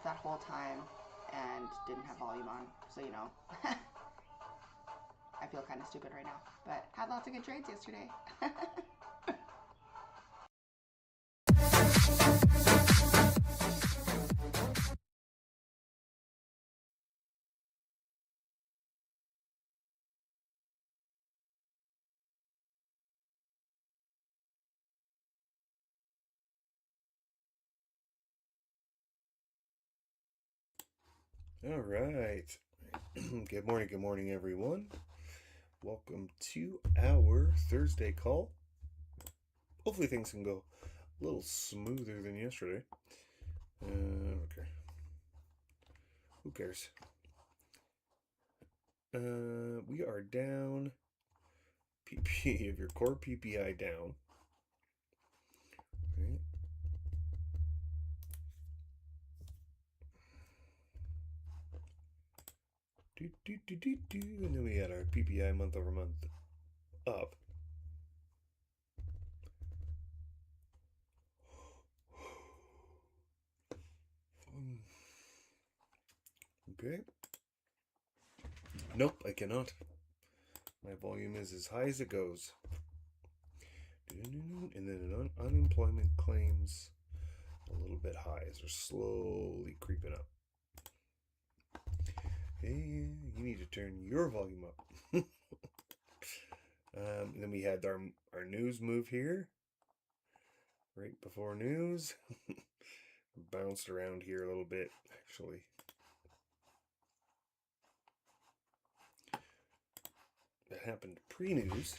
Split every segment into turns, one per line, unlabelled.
that whole time and didn't have volume on. So, I feel kind of stupid right now. But had lots of good trades yesterday.
All right. Good morning, everyone. Welcome to our Thursday call. Hopefully, things can go a little smoother than yesterday. Okay. Who cares? We are down. PP of your core PPI down. Right. And then we had our PPI month over month up. Okay. Nope, I cannot. My volume is as high as it goes. And then unemployment claims a little bit high as they're slowly creeping up. Hey, you need to turn your volume up. Then we had our news move here. Right before news. Bounced around here a little bit, actually. That happened pre-news.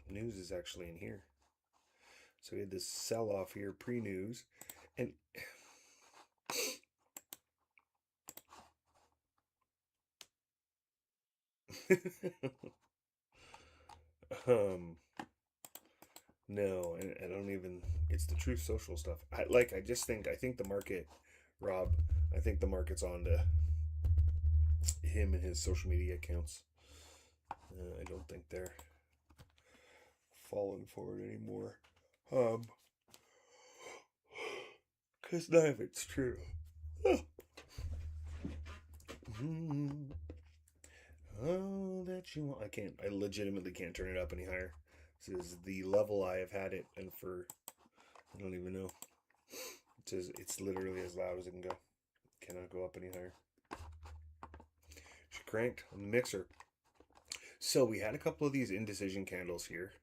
News is actually in here. So we had this sell-off here pre-news. And no, I don't even, it's the Truth Social stuff. I think the market, Rob, I think the market's on to him and his social media accounts. I don't think they're falling for it anymore. Because none of it's true. Oh, that you want. I legitimately can't turn it up any higher. This is the level I have had it, and I don't even know. It's literally as loud as it can go. Cannot go up any higher. She cranked on the mixer. So we had a couple of these indecision candles here,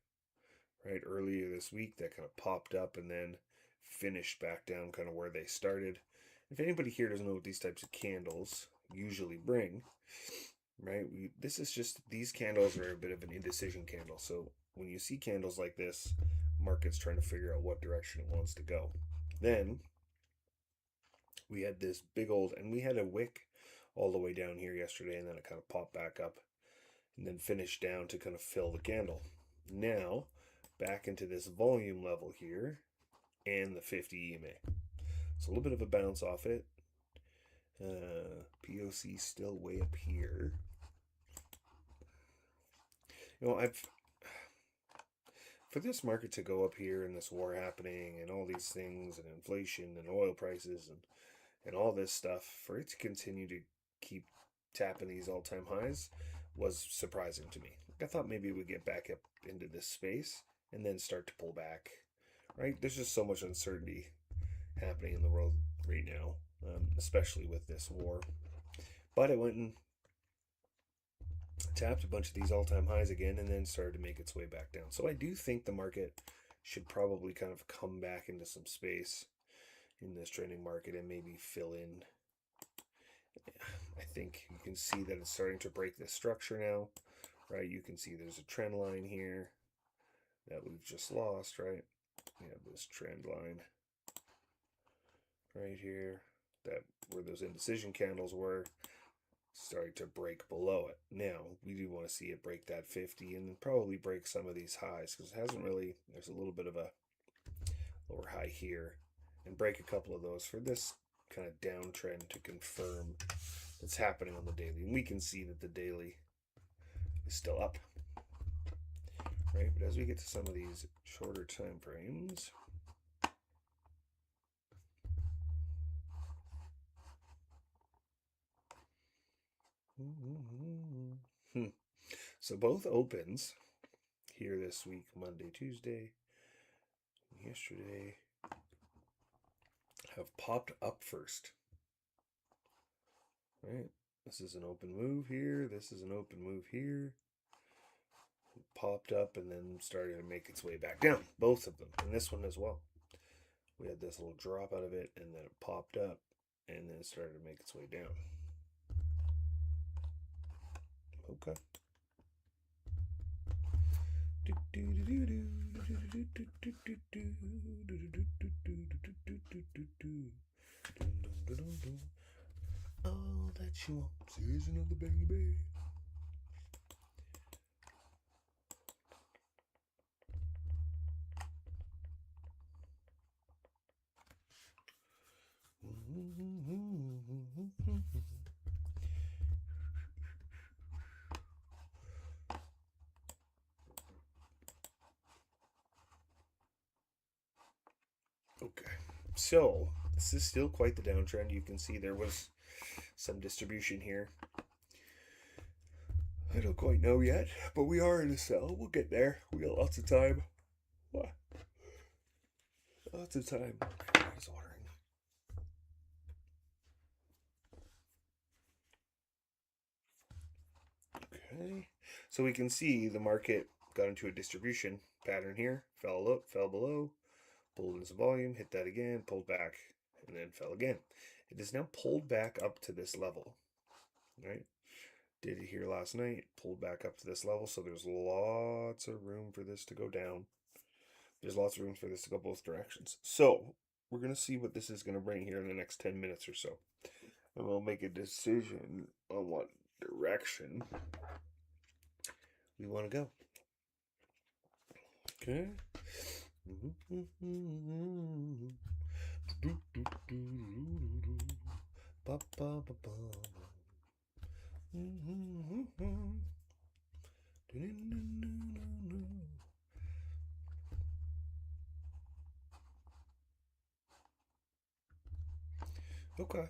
right, earlier this week that kind of popped up and then finished back down kind of where they started. If anybody here doesn't know what these types of candles usually bring, right, these candles are a bit of an indecision candle. So when you see candles like this, market's trying to figure out what direction it wants to go. Then we had this big old, and we had a wick all the way down here yesterday, and then it kind of popped back up and then finished down to kind of fill the candle. Now, back into this volume level here and the 50 EMA. So a little bit of a bounce off it. POC still way up here. For this market to go up here and this war happening and all these things and inflation and oil prices and all this stuff, for it to continue to keep tapping these all-time highs was surprising to me. I thought maybe it would get back up into this space and then start to pull back, right? There's just so much uncertainty happening in the world right now, especially with this war. But it went and tapped a bunch of these all-time highs again and then started to make its way back down. So I do think the market should probably kind of come back into some space in this trending market and maybe fill in. I think you can see that it's starting to break this structure now, right? You can see there's a trend line here that we've just lost, right? We have this trend line right here, that where those indecision candles were, starting to break below it. Now, we do want to see it break that 50 and probably break some of these highs because it hasn't really, there's a little bit of a lower high here, and break a couple of those for this kind of downtrend to confirm that's happening on the daily. And we can see that the daily is still up. right? But as we get to some of these shorter time frames, so both opens here this week, Monday, Tuesday, yesterday, have popped up first, right? This is an open move here. This is an open move here. It popped up and then started to make its way back down. Both of them. And this one as well. We had this little drop out of it and then it popped up and then it started to make its way down. Okay. All that you want is another baby. Okay, so this is still quite the downtrend. You can see there was some distribution here. I don't quite know yet, but we are in a sell. We'll get there. We got lots of time. What? Lots of time. It's watering. Okay, so we can see the market got into a distribution pattern here. Fell up, fell below, pulled in some volume, hit that again, pulled back, and then fell again. It is now pulled back up to this level, right? Did it here last night, pulled back up to this level, so there's lots of room for this to go down. There's lots of room for this to go both directions. So we're going to see what this is going to bring here in the next 10 minutes or so. And we'll make a decision on what direction we want to go. Okay. Okay.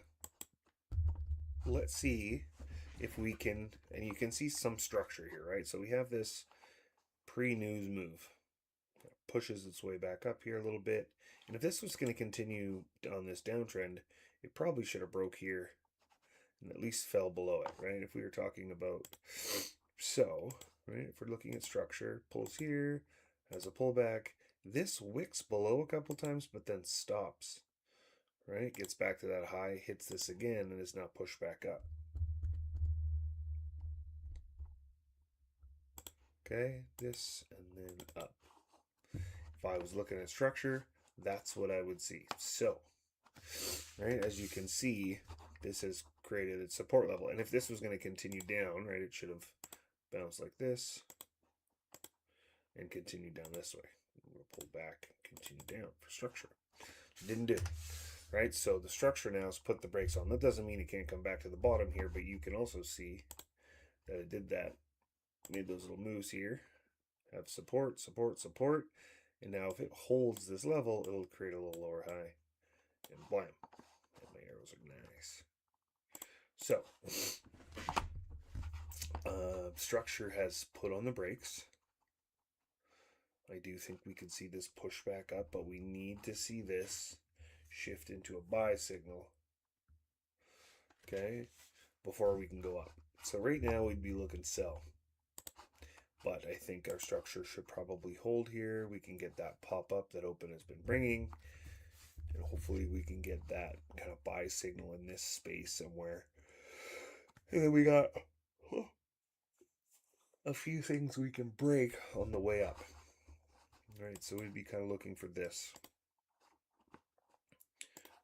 Let's see if we can, and you can see some structure here, right? So we have this pre-news move. It pushes its way back up here a little bit. And if this was going to continue on this downtrend, it probably should have broke here and at least fell below it, right? If we were talking about, so, right, if we're looking at structure, pulls here, has a pullback. This wicks below a couple times, but then stops, right? Gets back to that high, hits this again, and is now pushed back up. Okay, this and then up. If I was looking at structure, that's what I would see. So, right, as you can see, this has created its support level. And if this was going to continue down, right, it should have bounced like this and continued down this way. We'll pull back, continue down for structure. Didn't do, right? So the structure now has put the brakes on. That doesn't mean it can't come back to the bottom here, but you can also see that it did that. Made those little moves here. Have support, support, support. And now if it holds this level, it'll create a little lower high. And blam. And my arrows are nice. So, structure has put on the brakes. I do think we could see this push back up, but we need to see this shift into a buy signal, okay, before we can go up. So right now we'd be looking sell. But I think our structure should probably hold here. We can get that pop up that open has been bringing. And hopefully we can get that kind of buy signal in this space somewhere. And then we got a few things we can break on the way up. All right, so we'd be kind of looking for this.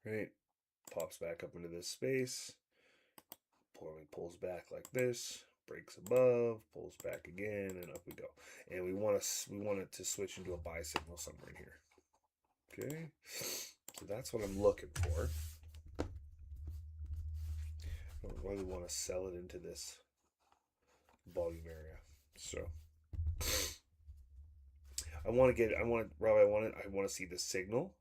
Right? Pops back up into this space. Pulls back like this. Breaks above, pulls back again, and up we go. And we want it to switch into a buy signal somewhere in here. Okay, so that's what I'm looking for. I don't really want to sell it into this volume area. So I want to see the signal,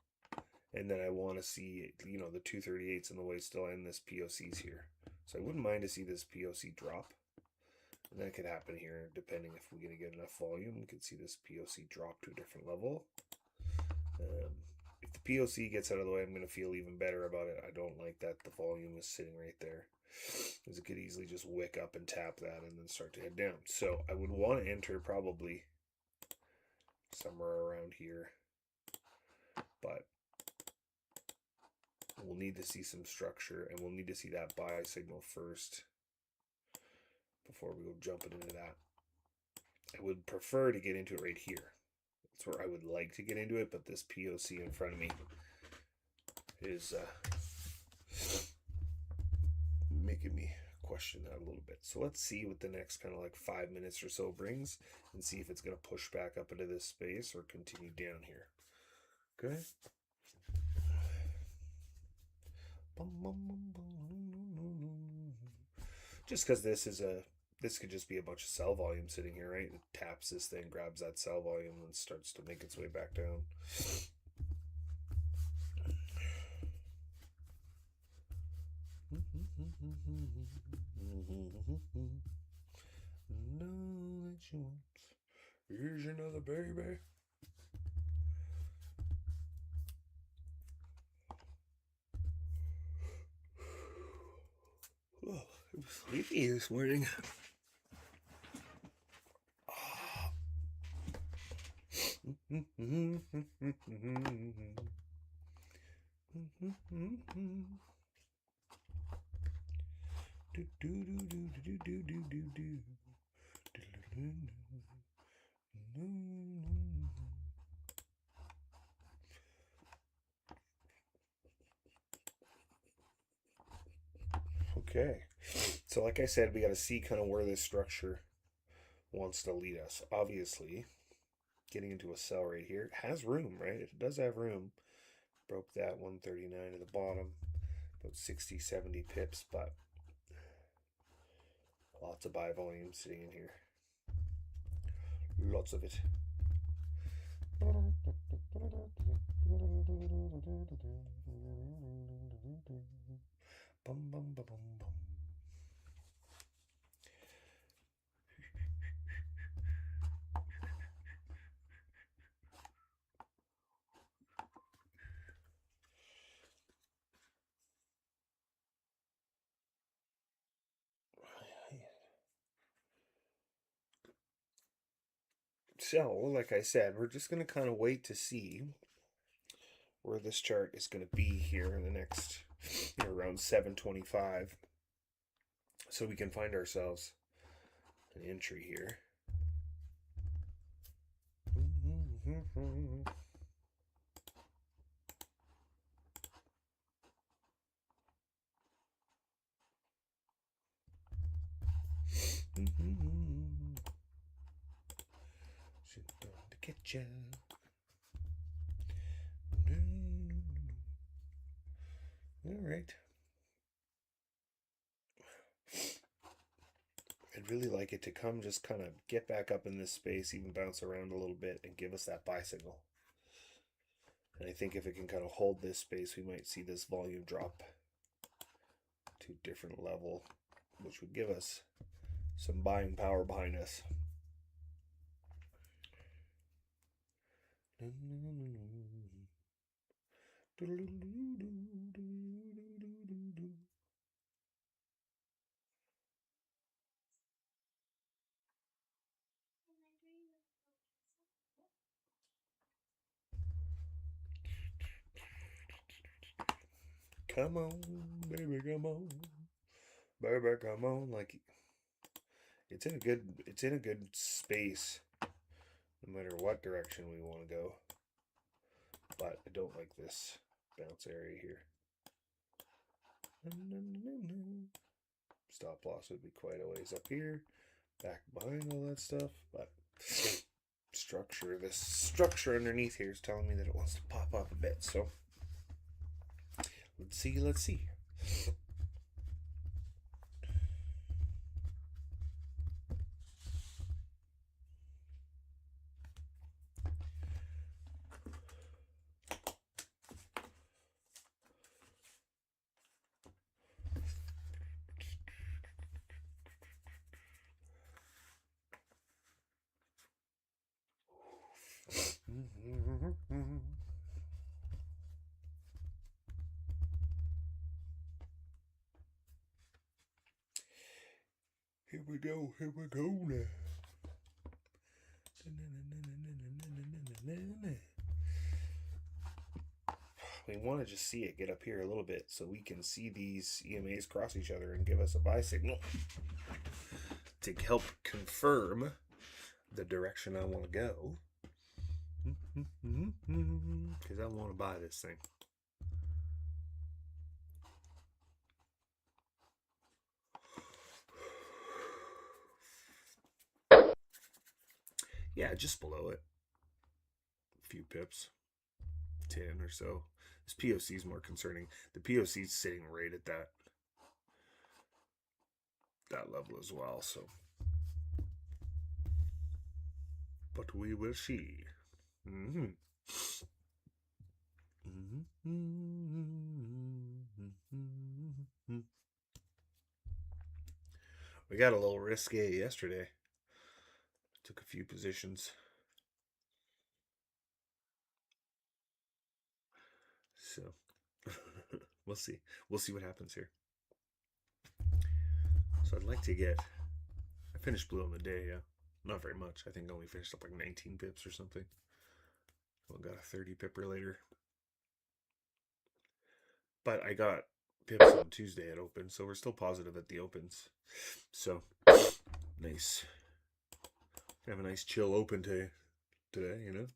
and then I want to see, the 238s in the way still and this POC's here. So I wouldn't mind to see this POC drop. And that could happen here, depending if we're going to get enough volume. We could see this POC drop to a different level. If the POC gets out of the way, I'm going to feel even better about it. I don't like that the volume is sitting right there, because it could easily just wick up and tap that and then start to head down. So I would want to enter probably somewhere around here, but we'll need to see some structure, and we'll need to see that buy signal first before we go jumping into that. I would prefer to get into it right here. That's where I would like to get into it, but this POC in front of me is making me question that a little bit. So let's see what the next kind of like 5 minutes or so brings, and see if it's going to push back up into this space or continue down here. Okay. Just because this could just be a bunch of sell volume sitting here, right? It taps this thing, grabs that sell volume, and starts to make its way back down. Know that you want. Here's another baby. Oh, it was sleepy this morning. Okay, so like I said, we got to see kind of where this structure wants to lead us. Obviously, getting into a sell right here has room, right? It does have room. Broke that 139 at the bottom, about 60, 70 pips, but lots of buy volume sitting in here. Lots of it. Bum, bum, bum, bum, bum. So, like I said, we're just going to kind of wait to see where this chart is going to be here in the next, around 725. So we can find ourselves an entry here. To get you. All right. I'd really like it to come, just kind of get back up in this space, even bounce around a little bit, and give us that buy signal. And I think if it can kind of hold this space, we might see this volume drop to a different level, which would give us some buying power behind us. Come on, baby, come on. Baby, come on. Like, it's in a good space, no matter what direction we want to go. But I don't like this bounce area here. Stop loss would be quite a ways up here, back behind all that stuff, but this structure underneath here is telling me that it wants to pop up a bit. So let's see. Here we go now. We want to just see it get up here a little bit so we can see these EMAs cross each other and give us a buy signal to help confirm the direction I want to go. Because I want to buy this thing. Yeah, just below it. A few pips. 10 or so. This POC is more concerning. The POC is sitting right at that level as well, so. But we will see. We got a little risque yesterday. Took a few positions. So we'll see. We'll see what happens here. So I'd like to get. I finished blue on the day, yeah. Not very much. I think I only finished up like 19 pips or something. Well, got a 30 pipper later. But I got pips on Tuesday at open, so we're still positive at the opens. So nice. Have a nice chill open today, you know?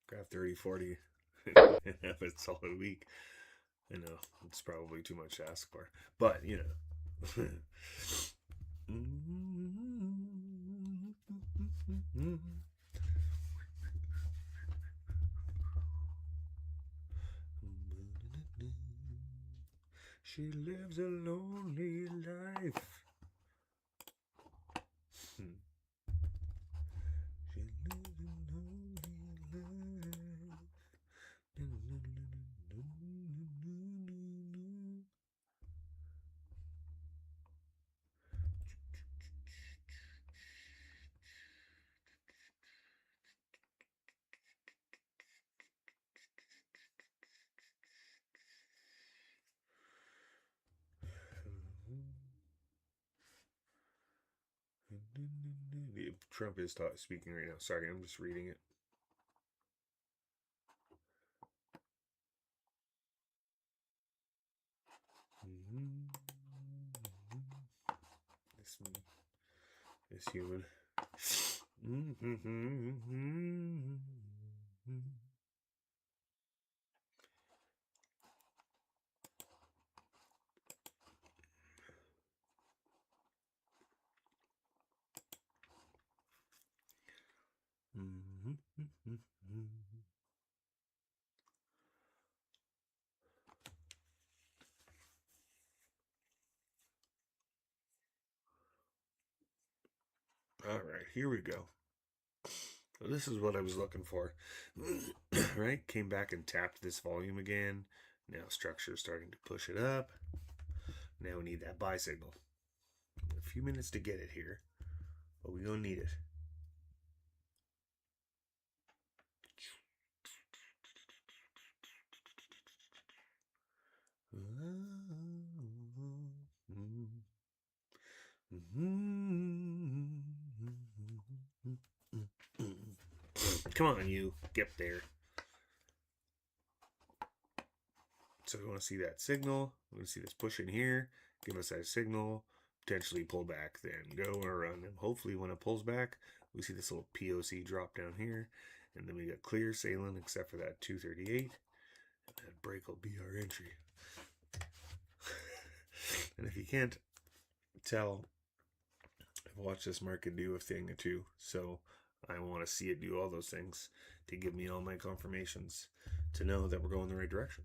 Grab 30, 40 and have a solid week. I know, it's probably too much to ask for. But, you know. She lives a lonely life. She lives a lonely life. Trump is speaking right now. Sorry, I'm just reading it. This human. All right, here we go. So this is what I was looking for. Right? Came back and tapped this volume again. Now structure is starting to push it up. Now we need that buy signal. A few minutes to get it here, but we don't need it. Come on, you. Get there. So we want to see that signal. We want to see this push in here. Give us that signal. Potentially pull back, then go around them. Hopefully when it pulls back, we see this little POC drop down here. And then we got clear sailing except for that 238. And that break will be our entry. And if you can't tell, I've watched this market do a thing or two. So I want to see it do all those things to give me all my confirmations to know that we're going the right direction.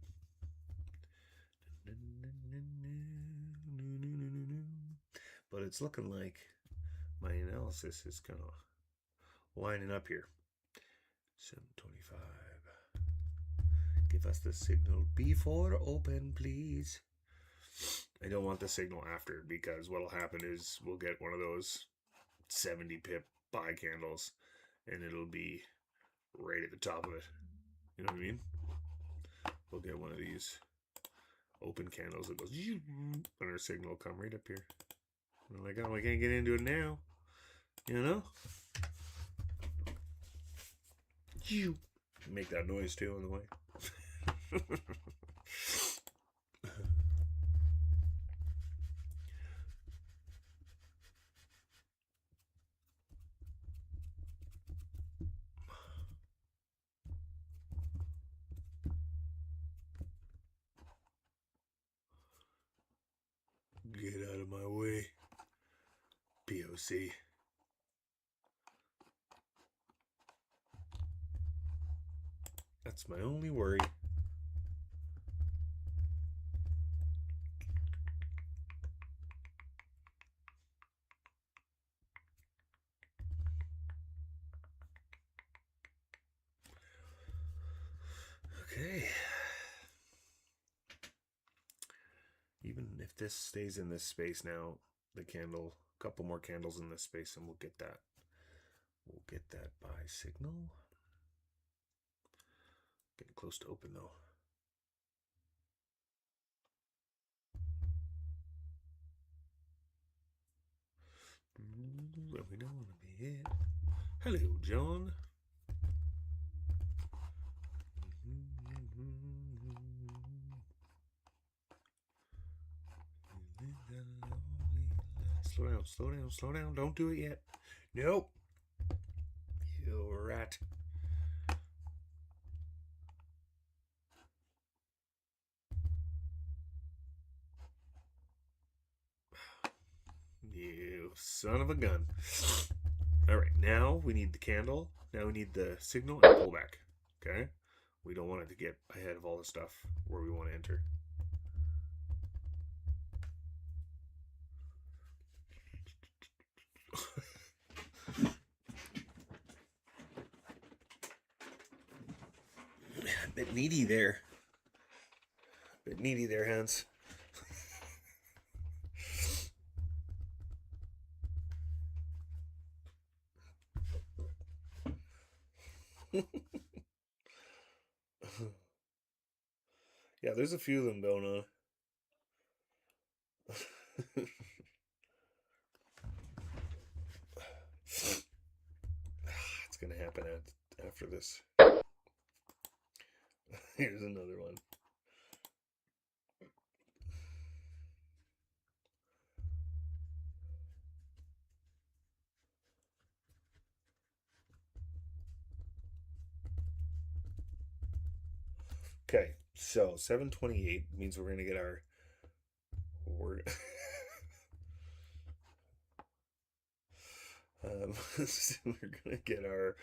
But it's looking like my analysis is kind of lining up here. 725. Give us the signal before open, please. I don't want the signal after, because what'll happen is we'll get one of those 70 pip buy candles and it'll be right at the top of it. You know what I mean? We'll get one of these open candles that goes, and our signal will come right up here. We're like, oh, we can't get into it now. You know? Make that noise too on the way. Get out of my way, POC. That's my only worry. Okay. Even if this stays in this space now, the candle, a couple more candles in this space, and we'll get that. We'll get that buy signal. Getting close to open though. And we don't want to be hit. Hello, John. Slow down, slow down, slow down. Don't do it yet. Nope. You rat. You son of a gun. Alright, now we need the candle. Now we need the signal and pullback. Okay? We don't want it to get ahead of all the stuff where we want to enter. A bit needy there. A bit needy there, Hans. Yeah, there's a few of them going on. It's gonna happen after this. Here's another one. Okay, so 728 means we're gonna get our we're we're gonna get our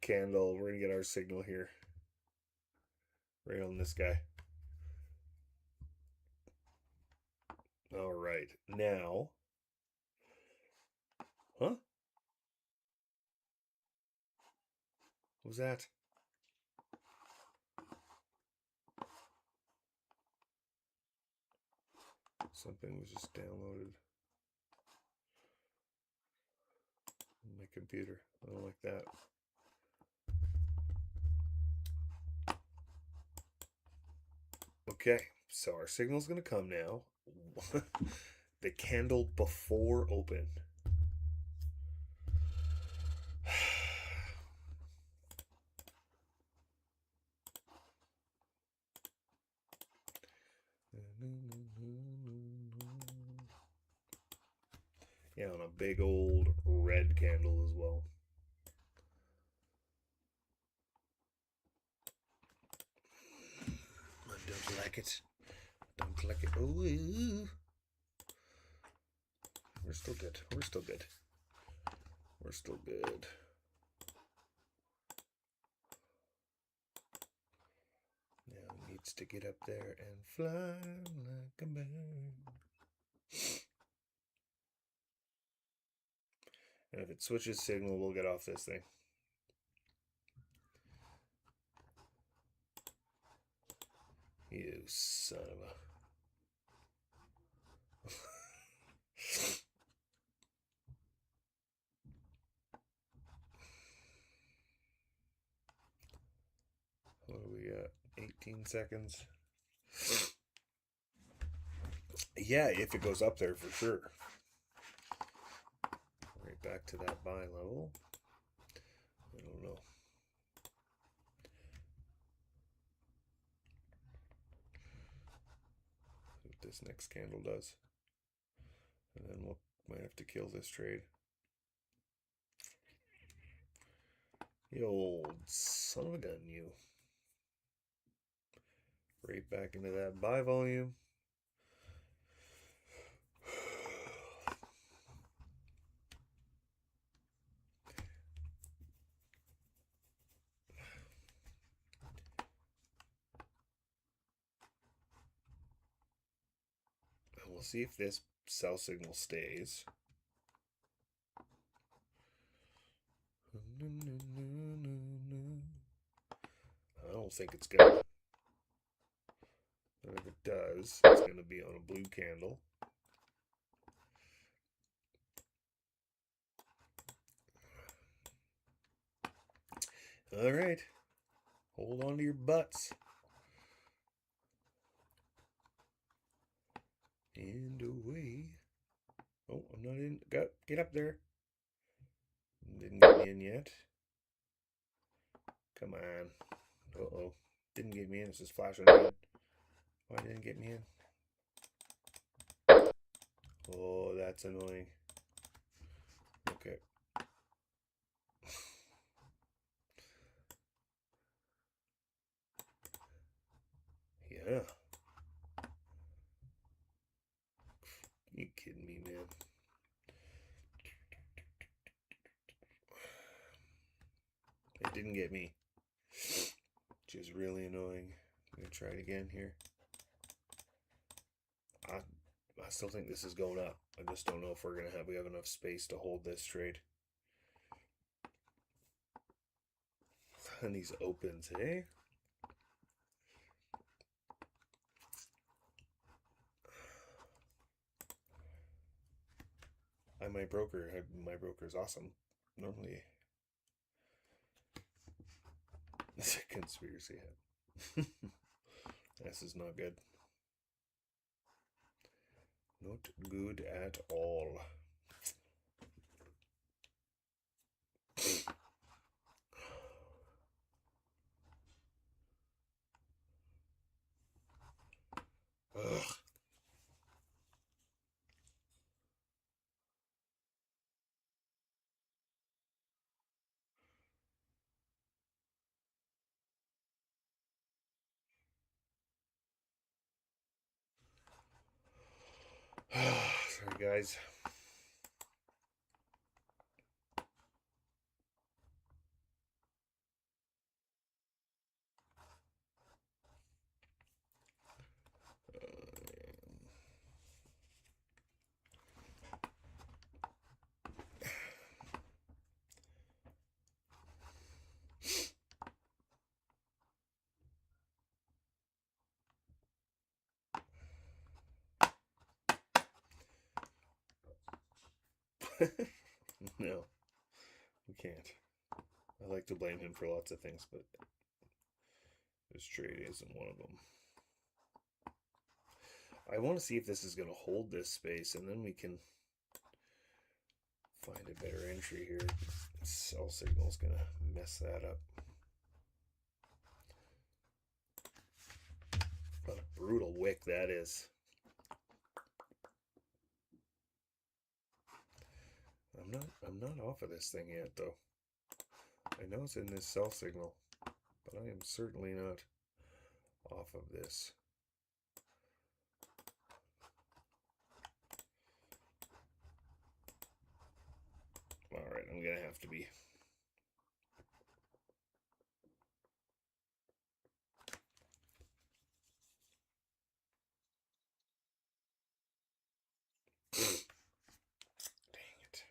candle. We're gonna get our signal here, right on this guy. All right, now, huh? What was that? Something was just downloaded on my computer. I don't like that. Okay, so our signal's gonna come now. The candle before open. Yeah, on a big old red candle as well. I don't like it. Don't like it. Ooh. We're still good. We're still good. We're still good. Now it needs to get up there and fly like a bird. And if it switches signal, we'll get off this thing. You son of a... 15 seconds. Yeah, if it goes up there for sure. Right back to that buy level. I don't know. See what this next candle does. And then we'll might have to kill this trade. You old son of a gun, you. Right back into that buy volume. And we'll see if this sell signal stays. I don't think it's gonna. And if it does, it's gonna be on a blue candle. All right, hold on to your butts. And away. Oh, I'm not in. Get up there. Didn't get me in yet. Come on. Uh-oh. Didn't get me in. It's just flashing red. Why didn't it get me in? Oh, that's annoying. Okay. Yeah. You kidding me, man? It didn't get me. Which is really annoying. I'm gonna try it again here. I still think this is going up. I just don't know if we have enough space to hold this trade. And these opens, eh? My broker is awesome. Normally, it's a conspiracy hat. This is not good. Not good at all. Ugh. Sorry, guys. No, we can't. I like to blame him for lots of things, but this trade isn't one of them. I want to see if this is going to hold this space, and then we can find a better entry here. Sell signal is going to mess that up. What a brutal wick that is. I'm not off of this thing yet, though. I know it's in this sell signal, but I am certainly not off of this. All right, I'm gonna have to be. Dang it.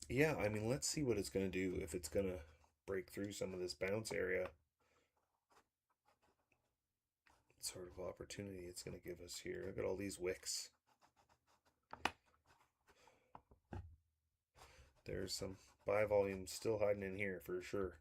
Yeah, I mean, let's see what it's going to do. If it's going to break through some of this bounce area, sort of opportunity it's going to give us here. Look at all these wicks. There's some buy volume still hiding in here for sure.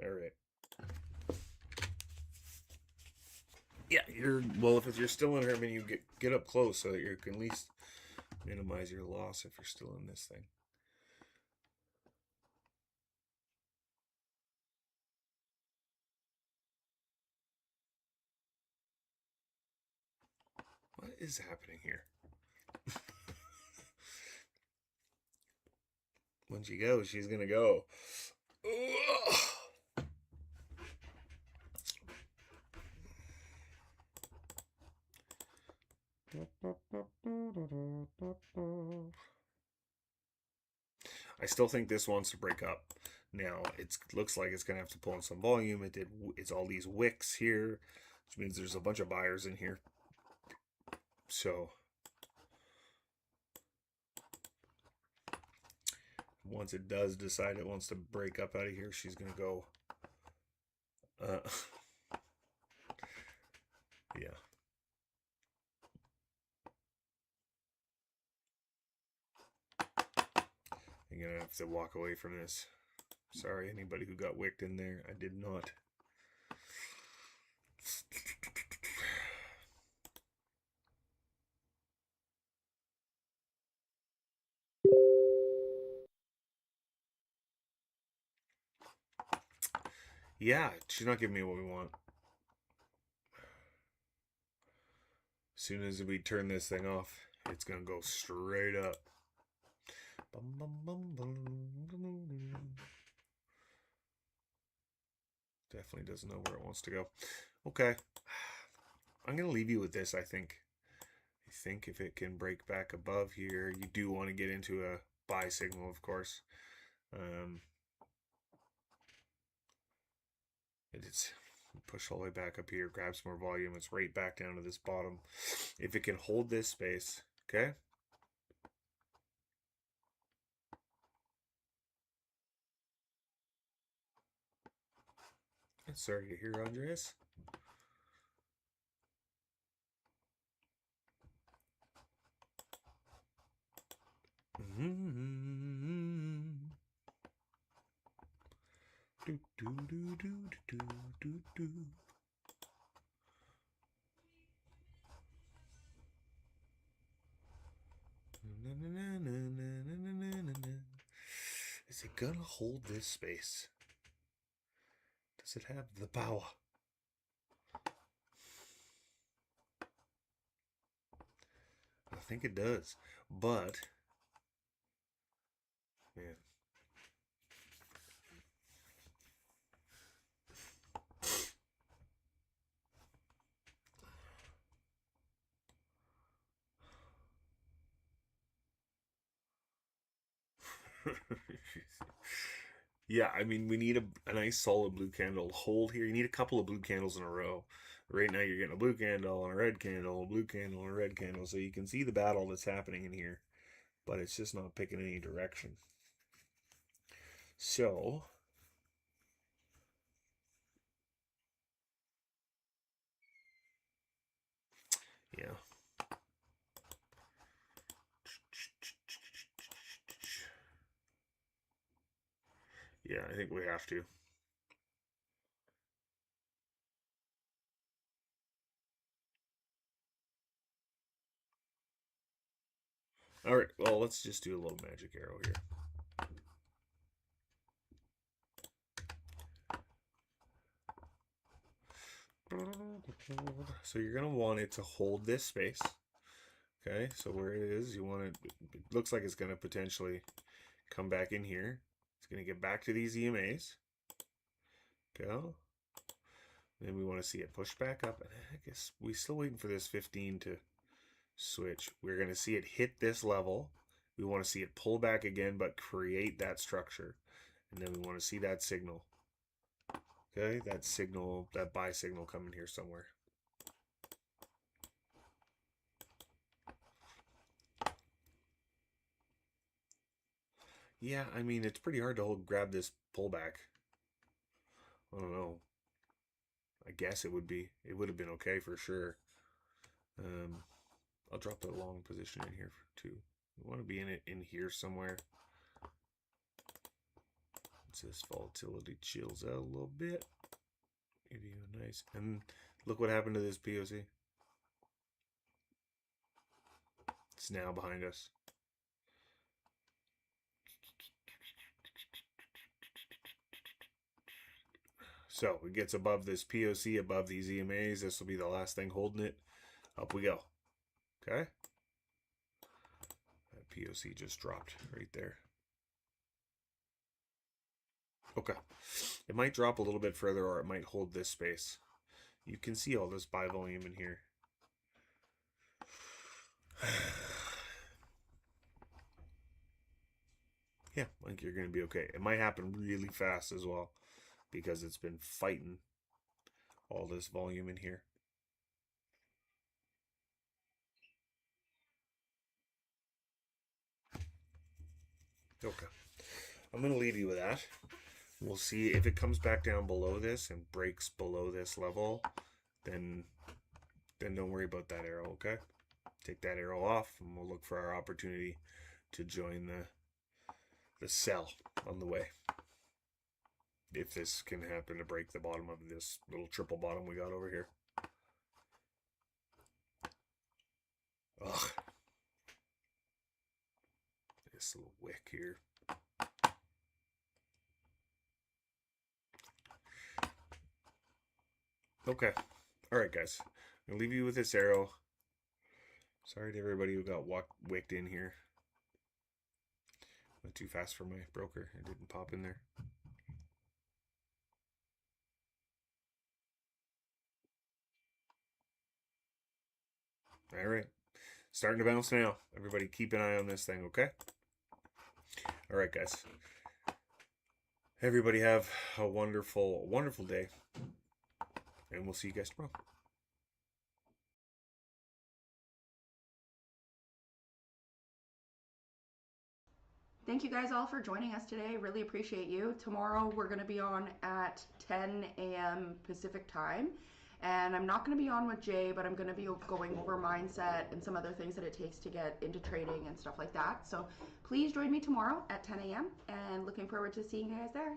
All right. Yeah, well. If you're still in Herman, you get up close so that you can at least minimize your loss if you're still in this thing. What is happening here? When she goes, she's gonna go. I still think this wants to break up. Now it looks like it's gonna have to pull in some volume. It did. It's all these wicks here, which means there's a bunch of buyers in here. So once it does decide it wants to break up out of here, she's gonna go. Yeah. I'm gonna have to walk away from this. Sorry, anybody who got wicked in there. I did not. Yeah, she's not giving me what we want. As soon as we turn this thing off, it's gonna go straight up. Definitely doesn't know where it wants to go. Okay. I'm gonna leave you with this, I think. I think if it can break back above here, you do want to get into a buy signal, of course. It's push all the way back up here, grab some more volume. It's right back down to this bottom. If it can hold this space, okay? Sorry to hear, Andreas. Do, do, do, do, do, do, do. Is it gonna hold this space? Does it have the power? I think it does, but man. Yeah, I mean, we need a nice solid blue candle to hold here. You need a couple of blue candles in a row. Right now, you're getting a blue candle and a red candle, a blue candle and a red candle. So you can see the battle that's happening in here, but it's just not picking any direction. So, yeah. Yeah, I think we have to. All right, well, let's just do a little magic arrow here. So you're going to want it to hold this space. Okay, so where it is, you want it looks like it's going to potentially come back in here. It's going to get back to these EMAs. Go. Then we want to see it push back up. And I guess we're still waiting for this 15 to switch. We're going to see it hit this level. We want to see it pull back again, but create that structure. And then we want to see that signal. Okay, that signal, that buy signal coming here somewhere. Yeah, I mean, it's pretty hard to grab this pullback. I don't know. I guess it would be. It would have been okay for sure. I'll drop the long position in here too. We want to be in it in here somewhere. Once this volatility chills out a little bit, maybe a nice. And look what happened to this POC. It's now behind us. So it gets above this POC, above these EMAs. This will be the last thing holding it. Up we go. Okay. That POC just dropped right there. Okay. It might drop a little bit further, or it might hold this space. You can see all this buy volume in here. Yeah, I think you're going to be okay. It might happen really fast as well because it's been fighting all this volume in here. Okay. I'm going to leave you with that. We'll see if it comes back down below this and breaks below this level, then don't worry about that arrow, okay? Take that arrow off and we'll look for our opportunity to join the sell on the way. If this can happen to break the bottom of this little triple bottom we got over here. Ugh. This little wick here. Okay. All right, guys. I'm going to leave you with this arrow. Sorry to everybody who got wicked in here. Went too fast for my broker. It didn't pop in there. All right. Starting to bounce now. Everybody keep an eye on this thing, okay? All right, guys. Everybody have a wonderful, wonderful day. And we'll see you guys tomorrow.
Thank you guys all for joining us today. Really appreciate you. Tomorrow we're going to be on at 10 a.m. Pacific time. And I'm not going to be on with Jay, but I'm going to be going over mindset and some other things that it takes to get into trading and stuff like that. So please join me tomorrow at 10 a.m. and looking forward to seeing you guys there.